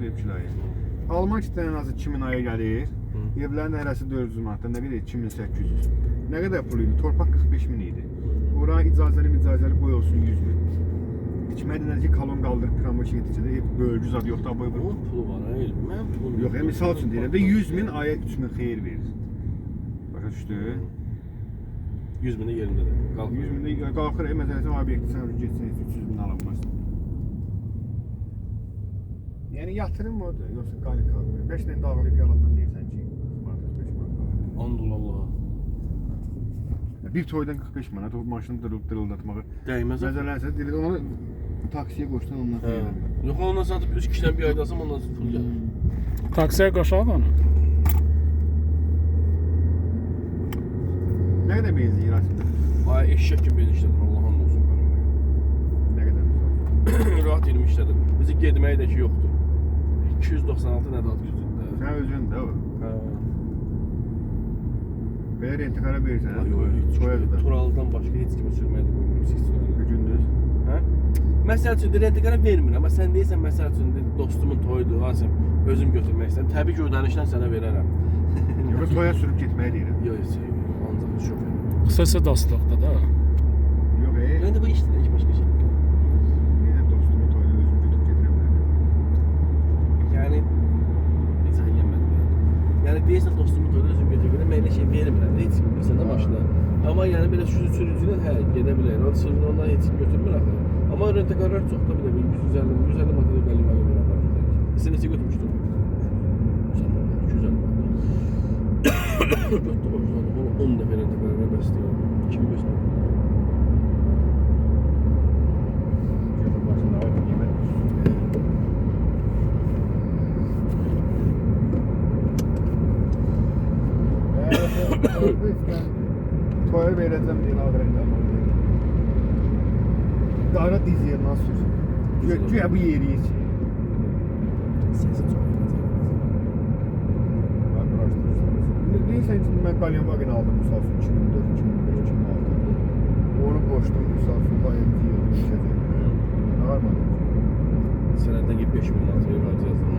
ev kirayə. Almaq istəyən azı 2000 aya gəlir. Evlərin hərəsi 400 manatdan, nə qədər 2800. Nə qədər pul idi? Torpaq 45.000 idi. Oraya icazəli qoy olsun 100.000. Tikmədilər ki, kolon qaldırıb tramvay getircədə ev bölgü zad yoxdur, aboy Onun pulu var, hayır. Mənim pulum yox. Yəni misal üçün deyirəm də 100.000 aya 3.000 xeyir verir. Başa düşdü? 100.000 yerindədir. 100.000 qalxır, məsələn, obyekti sən getsən 300.000 alanmaz. Yəni yatırım odur, yoxsa qani qalmır. 5 dənə dağılıb yalandan deyirsən ki, 5 manat. Andullah. Bir toydan 45 manat, o maşını dırıldatmağı. Dəyməz. Məzələnsə deyir, onu taksiyə qoşdan ondan xeyir. Yox, ondan satıb 3 kişidən bir ayda alsam ondan pul gəlir. Taksiyə qoşaq da onu. Nə qədər benzin aslında? Ay eşək kimi beni işlədir, Allah'ın olsun qarım. Nə qədər? Rahat 20 işlədir. Bizi getməyi də ki yoxdur. 296 nədir ad gücündə. Sən özün də o. Hə. Belə rentikara verirsən, Ay yox, soyadı da. Turaldan başqa heç kimə sürməyə də qoymuram 8 tünələ. Gündüz. Hə? Məsəl üçün rentikara vermirəm, amma sən deyirsən məsəl üçün dostumun toyudur, Asim, özüm götürmək istəyirəm. Təbii ki, ödənişdən sənə verərəm. Yox, toya sürüb getməyə deyirəm. Yox, ancaq şoför. Xüsusi dostluqda da. Yox, Yəni bu işdir, heç başqa şey. Necə dostumu toyda özüm götürüb gedirəm də. Yəni izah eləmədim yəni. Yəni deyirsən dostumun toyda özüm götürürəm, mən elə şey vermirəm, heç kim bilsə də maşına. Amma yəni belə sürücülər hə gedə bilər. O sürücü ondan heç kim götürmür axı. Amma rentakarlar çox da bir də 150 manat ödəli var verirəm. Sən neçə götürmüşdün? 250 manat. Götürdüm onu 10 dəfə rentakarlar bəsləyirəm. 2500 manat. Götür başında var, yemək. Toya verəcəm deyil ağrıyla. Qara diz yerindən sürsün. Güya bu yeri için. Səsi çox Deyirsən ki, mən Qalyan Vagin aldım, misal üçün 2004, 2005, 2006. Onu qoşdum, misal üçün, bayan deyildim, işəcək. Nə var mı? Sənədən ki 5 min manat verəcəyəm.